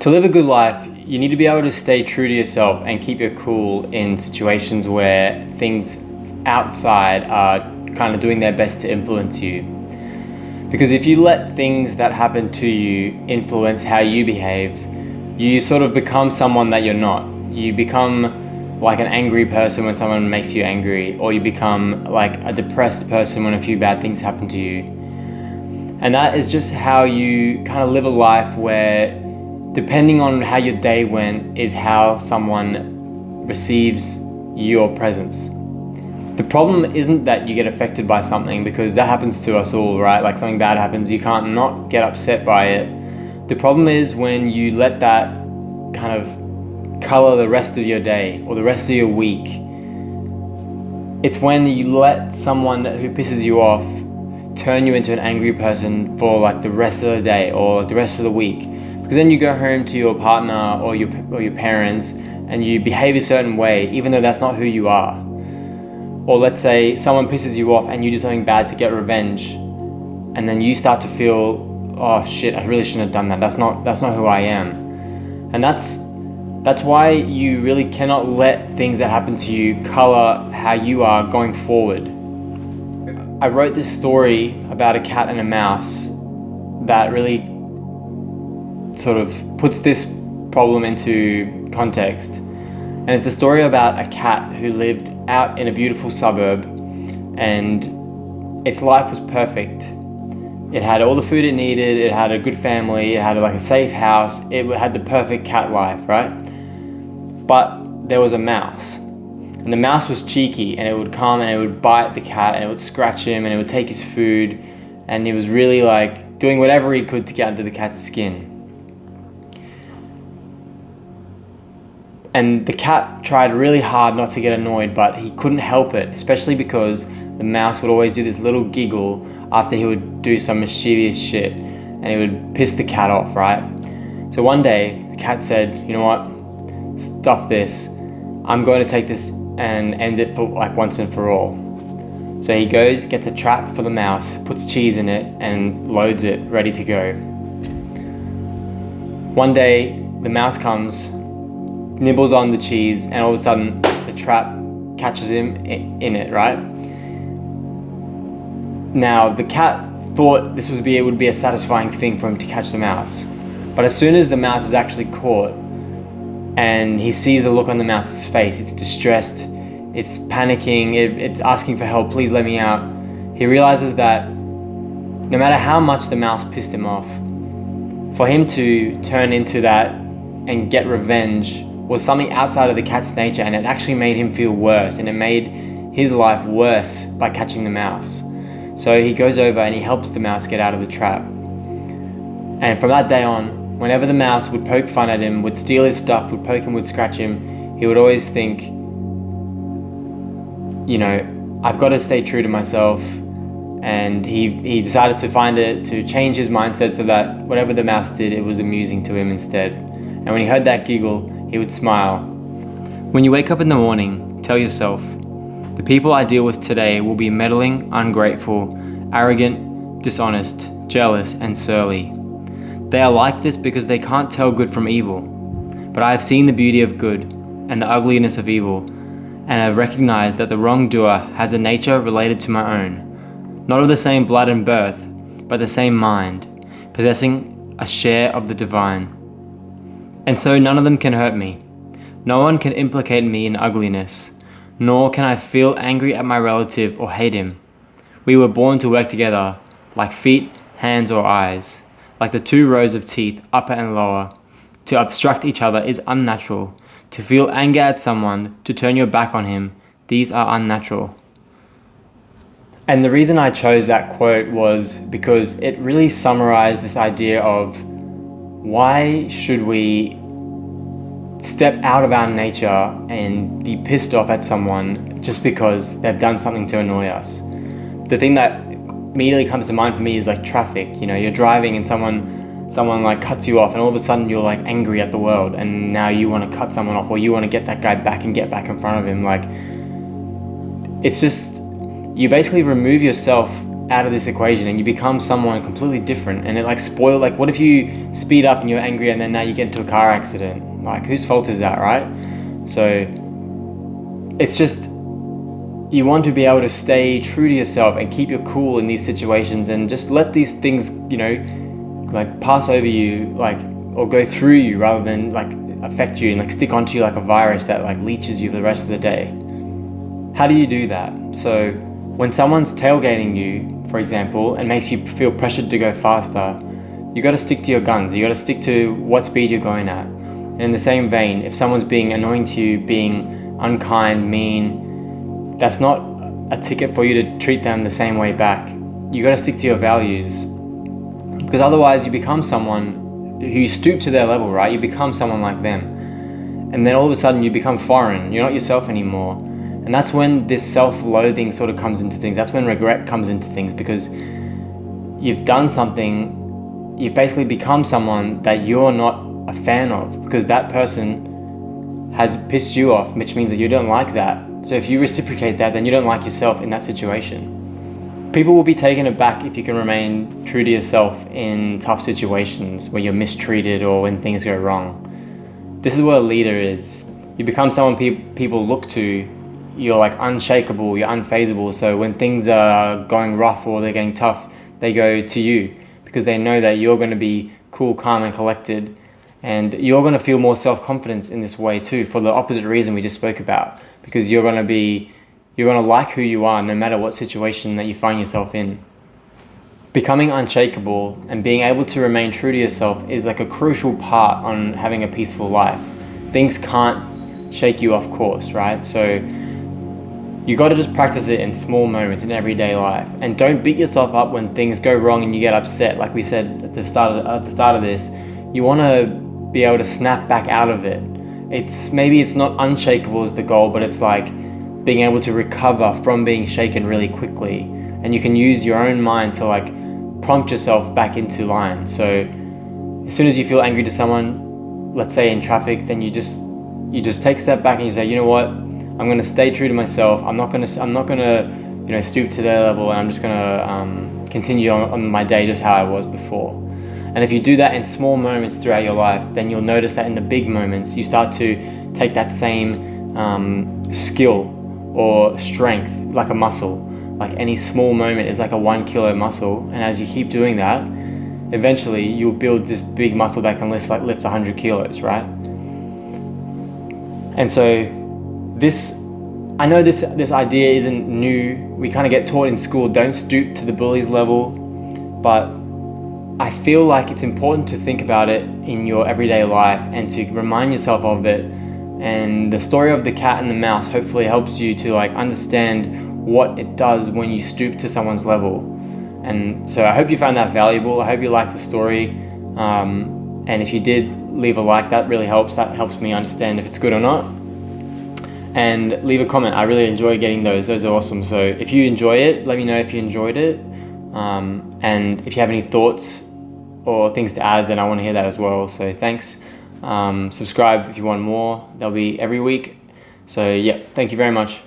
To live a good life, you need to be able to stay true to yourself and keep your cool in situations where things outside are kind of doing their best to influence you. Because if you let things that happen to you influence how you behave, you sort of become someone that you're not. You become like an angry person when someone makes you angry, or you become like a depressed person when a few bad things happen to you. And that is just how you kind of live a life where, depending on how your day went, is how someone receives your presence. The problem isn't that you get affected by something, because that happens to us all, right? Like something bad happens, you can't not get upset by it. The problem is when you let that kind of color the rest of your day or the rest of your week. It's when you let someone who pisses you off turn you into an angry person for like the rest of the day or the rest of the week. Because then you go home to your partner or your parents and you behave a certain way, even though that's not who you are. Or let's say someone pisses you off and you do something bad to get revenge, and then you start to feel, oh shit, I really shouldn't have done that. That's not who I am. And that's why you really cannot let things that happen to you color how you are going forward. I wrote this story about a cat and a mouse that really sort of puts this problem into context. And it's a story about a cat who lived out in a beautiful suburb, and its life was perfect. It had all the food it needed, it had a good family, it had like a safe house, it had the perfect cat life, right? But there was a mouse. And the mouse was cheeky, and it would come and it would bite the cat and it would scratch him and it would take his food, and he was really like doing whatever he could to get under the cat's skin. And the cat tried really hard not to get annoyed, but he couldn't help it, especially because the mouse would always do this little giggle after he would do some mischievous shit, and he would piss the cat off, right? So one day the cat said, you know what, stuff this, I'm going to take this and end it for like once and for all. So he goes, gets a trap for the mouse, puts cheese in it and loads it, ready to go. One day the mouse comes, nibbles on the cheese, and all of a sudden the trap catches him in it, right? Now the cat thought this would be a satisfying thing for him to catch the mouse. But as soon as the mouse is actually caught and he sees the look on the mouse's face, it's distressed, it's panicking, it's asking for help, please let me out. He realizes that no matter how much the mouse pissed him off, for him to turn into that and get revenge was something outside of the cat's nature, and it actually made him feel worse, and it made his life worse by catching the mouse. So he goes over and he helps the mouse get out of the trap. And from that day on, whenever the mouse would poke fun at him, would steal his stuff, would poke him, would scratch him, he would always think, you know, I've got to stay true to myself. And he decided to change his mindset so that whatever the mouse did, it was amusing to him instead. And when he heard that giggle, he would smile. When you wake up in the morning, tell yourself, the people I deal with today will be meddling, ungrateful, arrogant, dishonest, jealous, and surly. They are like this because they can't tell good from evil. But I have seen the beauty of good and the ugliness of evil, and have recognized that the wrongdoer has a nature related to my own, not of the same blood and birth, but the same mind, possessing a share of the divine. And so none of them can hurt me. No one can implicate me in ugliness, nor can I feel angry at my relative or hate him. We were born to work together, like feet, hands, or eyes, like the two rows of teeth, upper and lower. To obstruct each other is unnatural. To feel anger at someone, to turn your back on him, these are unnatural. And the reason I chose that quote was because it really summarized this idea of why should we step out of our nature and be pissed off at someone just because they've done something to annoy us. The thing that immediately comes to mind for me is like traffic. You know, you're driving and someone like cuts you off, and all of a sudden you're like angry at the world, and now you want to cut someone off, or you want to get that guy back and get back in front of him. Like, it's just, you basically remove yourself out of this equation and you become someone completely different, and it like spoil, like what if you speed up and you're angry and then now you get into a car accident? Like, whose fault is that, right? So it's just, you want to be able to stay true to yourself and keep your cool in these situations, and just let these things, like pass over you, like, or go through you rather than like affect you and like stick onto you like a virus that like leeches you for the rest of the day. How do you do that? So when someone's tailgating you, for example, and makes you feel pressured to go faster, you got to stick to your guns. You got to stick to what speed you're going at. And in the same vein, if someone's being annoying to you, being unkind, mean, that's not a ticket for you to treat them the same way back. You got to stick to your values, because otherwise you become someone who you stoop to their level, right? You become someone like them, and then all of a sudden you become foreign. You're not yourself anymore. And that's when this self-loathing sort of comes into things. That's when regret comes into things, because you've done something, you've basically become someone that you're not a fan of, because that person has pissed you off, which means that you don't like that. So if you reciprocate that, then you don't like yourself in that situation. People will be taken aback if you can remain true to yourself in tough situations where you're mistreated or when things go wrong. This is what a leader is. You become someone people look to. You're like unshakable, you're unfazable. So when things are going rough or they're getting tough, they go to you, because they know that you're going to be cool, calm, and collected. And you're going to feel more self-confidence in this way too, for the opposite reason we just spoke about, because you're going to like who you are no matter what situation that you find yourself in. Becoming unshakable and being able to remain true to yourself is like a crucial part on having a peaceful life. Things can't shake you off course, right? So you got to just practice it in small moments in everyday life, and don't beat yourself up when things go wrong and you get upset. Like we said at the start of this, you want to be able to snap back out of it. Maybe it's not unshakable as the goal, but it's like being able to recover from being shaken really quickly, and you can use your own mind to like prompt yourself back into line. So as soon as you feel angry to someone, let's say in traffic, then you just take a step back and you say, you know what, I'm going to stay true to myself. I'm not going to stoop to their level, and I'm just going to continue on my day just how I was before. And if you do that in small moments throughout your life, then you'll notice that in the big moments you start to take that same skill or strength like a muscle. Like any small moment is like a 1 kilo muscle, and as you keep doing that, eventually you'll build this big muscle that can lift 100 kilos, right? And so I know this idea isn't new. We kind of get taught in school, don't stoop to the bully's level, but I feel like it's important to think about it in your everyday life and to remind yourself of it. And the story of the cat and the mouse hopefully helps you to like understand what it does when you stoop to someone's level. And so I hope you found that valuable. I hope you liked the story. And if you did, leave a like. That really helps. That helps me understand if it's good or not. And leave a comment. I really enjoy getting those. Those are awesome. So if you enjoy it, let me know if you enjoyed it. And if you have any thoughts or things to add, then I want to hear that as well. So thanks. Subscribe if you want more. They'll be every week. So yeah, thank you very much.